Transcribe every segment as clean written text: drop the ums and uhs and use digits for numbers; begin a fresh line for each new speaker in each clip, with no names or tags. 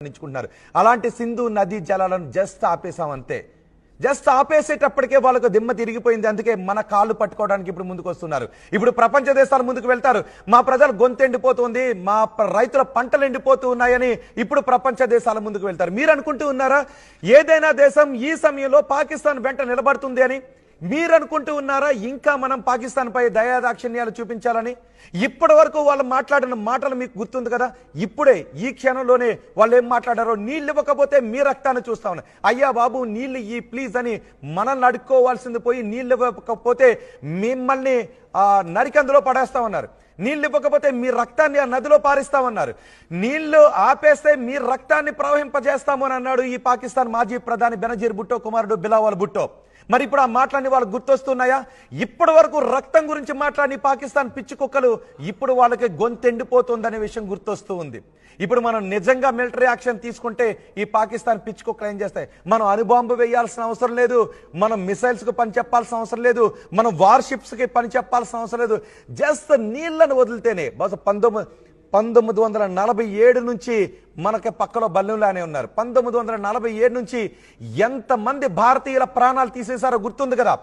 ప్రయత్నించుకుంటున్నారు. అలాంటి సింధు నదీ జలాలను జస్ట్ ఆపేసామంతే. జస్ట్ ఆపేసేటప్పటికే వాళ్ళకు దిమ్మ తిరిగిపోయింది. అందుకే మన కాళ్ళు పట్టుకోవడానికి ఇప్పుడు ముందుకు వస్తున్నారు. ఇప్పుడు ప్రపంచ దేశాలు ముందుకు వెళ్తారు. మా ప్రజలు గొంతు ఎండిపోతుంది, మా రైతుల పంటలు ఎండిపోతూ ఉన్నాయని ఇప్పుడు ప్రపంచ దేశాల ముందుకు వెళ్తారు. మీరు అనుకుంటూ ఉన్నారా ఏదైనా దేశం ఈ సమయంలో పాకిస్తాన్ వెంట నిలబడుతుంది అని? మీరు అనుకుంటూ ఉన్నారా ఇంకా మనం పాకిస్తాన్ పై దయాదాక్షిణ్యాలు చూపించాలని? ఇప్పటి వరకు వాళ్ళు మాట్లాడిన మాటలు మీకు గుర్తుంది కదా. ఇప్పుడే ఈ క్షణంలోనే వాళ్ళు ఏం మాట్లాడారో, నీళ్ళు ఇవ్వకపోతే మీ రక్తాన్ని చూస్తా ఉన్నారు. అయ్యా బాబు నీళ్ళు ఈ ప్లీజ్ అని మనల్ని అడుక్కోవాల్సింది పోయి నీళ్ళు ఇవ్వకపోతే మిమ్మల్ని నరికందులో పడేస్తామన్నారు. నీళ్ళు ఇవ్వకపోతే మీ రక్తాన్ని ఆ నదిలో పారిస్తామన్నారు. నీళ్లు ఆపేస్తే మీ రక్తాన్ని ప్రవహింపజేస్తాము అని అన్నాడు ఈ పాకిస్తాన్ మాజీ ప్రధాని బెనజీర్ భుట్టో కుమారుడు బిలావల్ భుట్టో. మరి ఇప్పుడు ఆ మాటలన్నీ వాళ్ళకి గుర్తొస్తున్నాయా? ఇప్పటి వరకు రక్తం గురించి మాట్లాడి పాకిస్తాన్ పిచ్చి కుక్కలు ఇప్పుడు వాళ్ళకి గొంతెండిపోతుందనే విషయం గుర్తొస్తూ ఉంది. ఇప్పుడు మనం నిజంగా మిలిటరీ యాక్షన్ తీసుకుంటే ఈ పాకిస్తాన్ పిచ్చి కుక్కలు ఏం చేస్తాయి? మనం అణుబాంబు వేయాల్సిన అవసరం లేదు, మనం మిసైల్స్కి పని చెప్పాల్సిన అవసరం లేదు, మనం వార్షిప్స్కి పని చెప్పాల్సిన అవసరం లేదు. జస్ట్ నీళ్లను వదిలితేనే 1947 నుంచి మనకి పక్కలో బల్లెంలానే ఉన్నారు. 1947 నుంచి ఎంతమంది భారతీయుల ప్రాణాలు తీసేశారో గుర్తుంది కదా.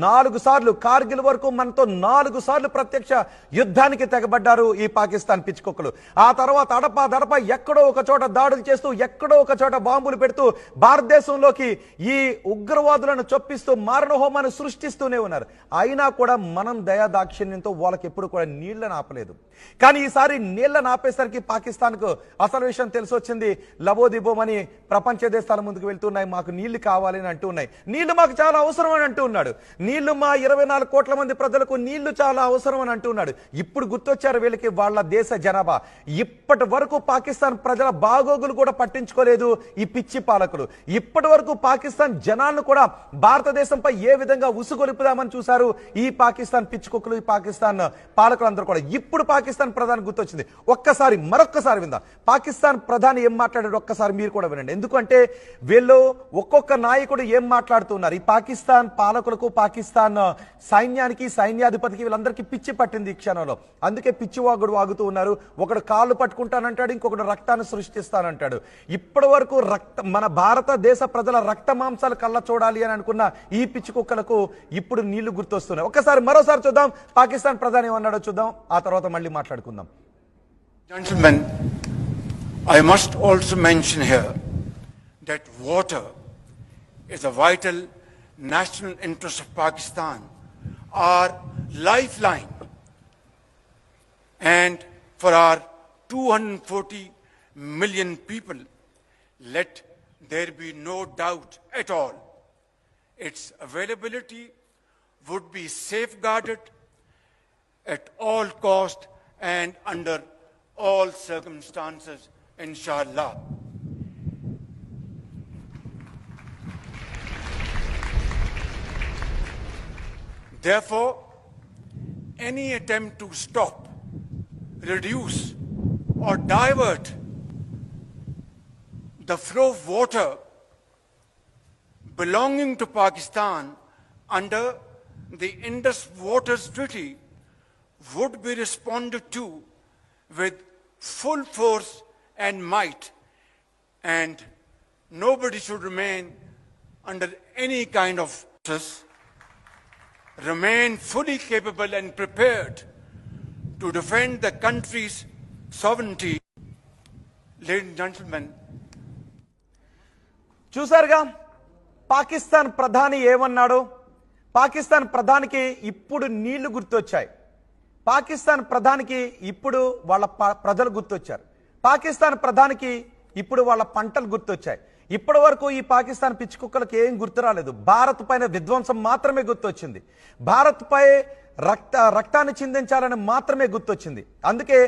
4 సార్లు కార్గిల్ వరకు మనతో 4 సార్లు ప్రత్యక్ష యుద్ధానికి తెగబడ్డారు ఈ పాకిస్తాన్ పిచ్చుకొక్కలు. ఆ తర్వాత అడపా దడప ఎక్కడో ఒక చోట దాడులు చేస్తూ, ఎక్కడో ఒక చోట బాంబులు పెడుతూ భారతదేశంలోకి ఈ ఉగ్రవాదులను చొప్పిస్తూ మారణ హోమాన్ని సృష్టిస్తూనే ఉన్నారు. అయినా కూడా మనం దయాదాక్షిణ్యంతో వాళ్ళకి ఎప్పుడు కూడా నీళ్లను ఆపలేదు. కానీ ఈసారి నీళ్లను ఆపేసరికి పాకిస్తాన్కు అసలు విషయం తెలిసి వచ్చింది. లబోదిబోమని ప్రపంచ దేశాల ముందుకు వెళ్తున్నాయి, మాకు నీళ్లు కావాలని అంటూ ఉన్నాయి. నీళ్లు మాకు చాలా అవసరం అని అంటూ ఉన్నాడు. నీళ్లు మా 24 కోట్ల మంది ప్రజలకు నీళ్లు చాలా అవసరం అని అంటూ ఉన్నాడు. ఇప్పుడు గుర్తొచ్చారు వీళ్ళకి వాళ్ళ దేశ జనాభా. ఇప్పటి వరకు పాకిస్తాన్ ప్రజల బాగోగులు కూడా పట్టించుకోలేదు ఈ పిచ్చి పాలకులు. ఇప్పటి వరకు పాకిస్తాన్ జనాలను కూడా భారతదేశంపై ఏ విధంగా ఉసుగొలుపుదామని చూశారు ఈ పాకిస్తాన్ పిచ్చుకొక్కులు, ఈ పాకిస్తాన్ పాలకులందరూ కూడా. ఇప్పుడు పాకిస్తాన్ ప్రధాని గుర్తొచ్చింది. మరొక్కసారి విందాం పాకిస్తాన్ ప్రధాని ఏం మాట్లాడాడు. ఒక్కసారి మీరు కూడా వినండి. ఎందుకంటే వీళ్ళు ఒక్కొక్క నాయకుడు ఏం మాట్లాడుతున్నారు. ఈ పాకిస్తాన్ పాలకులకు, పాకిస్తాన్ సైన్యానికి, సైన్యాధిపతికి వీళ్ళందరికీ పిచ్చి పట్టింది ఈ క్షణంలో. అందుకే పిచ్చి వాగుతూ ఉన్నారు. ఒకడు కాళ్ళు పట్టుకుంటానంటాడు, ఇంకొకడు రక్తాన్ని సృష్టిస్తానంటాడు. ఇప్పటి వరకు మన భారతదేశ ప్రజల రక్త మాంసాలు కళ్ళ చూడాలి అని అనుకున్న ఈ పిచ్చి కుక్కలకు ఇప్పుడు నీళ్లు గుర్తొస్తున్నాయి. మరోసారి చూద్దాం పాకిస్తాన్ ప్రధాని ఏమన్నాడో చూద్దాం, ఆ తర్వాత మళ్ళీ మాట్లాడుకుందాం.
Gentlemen, I must also mention here that water is a vital national interest of Pakistan, our lifeline, and for our 240 million people, let there be no doubt at all, its availability would be safeguarded at all cost and under all circumstances, inshallah. Therefore, any attempt to stop, reduce or divert the flow of water belonging to Pakistan under the Indus Waters Treaty would be responded to with full force and might, and nobody should remain under any kind of stress. Remain fully capable and prepared to defend the country's sovereignty. Ladies and gentlemen,
చూసారుగా పాకిస్తాన్ ప్రధాని ఏమన్నాడు. పాకిస్తాన్ ప్రధానికి ఇప్పుడు నీళ్లు గుర్తొచ్చాయి. పాకిస్తాన్ ప్రధానికి ఇప్పుడు వాళ్ళ ప్రజలు గుర్తొచ్చారు. పాకిస్తాన్ ప్రధానికి ఇప్పుడు వాళ్ళ పంటలు గుర్తొచ్చాయి. ఇప్పటి వరకు ఈ పాకిస్తాన్ పిచ్చి కుక్కలకు ఏం గుర్తు రాలేదు. భారత్ పైన విధ్వంసం మాత్రమే గుర్తొచ్చింది. భారత్ పై రక్తాన్ని చిందించాలని మాత్రమే గుర్తొచ్చింది. అందుకే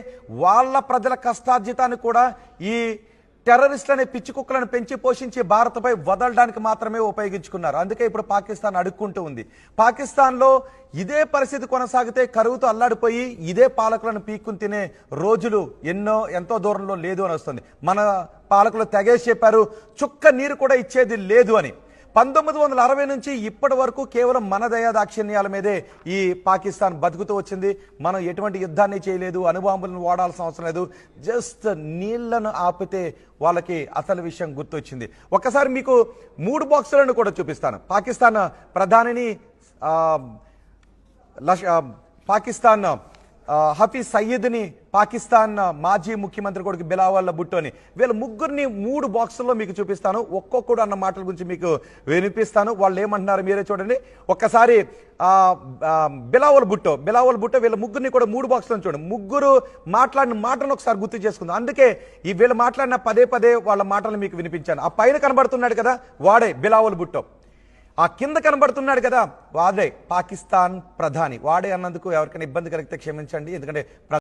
వాళ్ళ ప్రజల కష్టార్జితాన్ని కూడా ఈ టెర్రరిస్టులనే పిచ్చి కుక్కలను పెంచి పోషించి భారత్పై వదలడానికి మాత్రమే ఉపయోగించుకున్నారు. అందుకే ఇప్పుడు పాకిస్తాన్ అడుక్కుంటూ ఉంది. పాకిస్తాన్లో ఇదే పరిస్థితి కొనసాగితే కరువుతో అల్లాడిపోయి ఇదే పాలకులను పీక్కుని తినే రోజులు ఎంతో దూరంలో లేదు అని వస్తుంది. మన పాలకులు తెగేసి చెప్పారు చుక్క నీరు కూడా ఇచ్చేది లేదు అని. 1960 నుంచి ఇప్పటి వరకు కేవలం మన దయా దాక్షిణ్యాల మీదే ఈ పాకిస్తాన్ బతుకుతూ వచ్చింది. మనం ఎటువంటి యుద్ధాన్ని చేయలేదు, అణుబాంబులను వాడాల్సిన అవసరం లేదు. జస్ట్ నీళ్లను ఆపితే వాళ్ళకి అసలు విషయం గుర్తొచ్చింది. ఒక్కసారి మీకు 3 బాక్సులను కూడా చూపిస్తాను. పాకిస్తాన్ ప్రధానిని పాకిస్తాన్ హఫీజ్ సయీద్ని, పాకిస్తాన్ మాజీ ముఖ్యమంత్రి కొడుకు బిలావల్ భుట్టోని, వీళ్ళ ముగ్గురిని 3 బాక్సుల్లో మీకు చూపిస్తాను. ఒక్కొక్కడు అన్న మాటల గురించి మీకు వినిపిస్తాను. వాళ్ళు ఏమంటున్నారు మీరే చూడండి. ఒక్కసారి బిలావల్ భుట్టో వీళ్ళ ముగ్గురిని కూడా 3 బాక్సులను చూడండి. ముగ్గురు మాట్లాడిన మాటలను ఒకసారి గుర్తు చేసుకుందాం. అందుకే ఈ వీళ్ళు మాట్లాడిన పదే వాళ్ళ మాటలు మీకు వినిపించాను. ఆ పైన కనబడుతున్నాడు కదా, వాడే బిలావల్ భుట్టో. ఆ కింద కనబడుతున్నాడు కదా, వాడే పాకిస్తాన్ ప్రధాని. వాడే అన్నందుకు ఎవరికైనా ఇబ్బంది కలిగితే క్షమించండి, ఎందుకంటే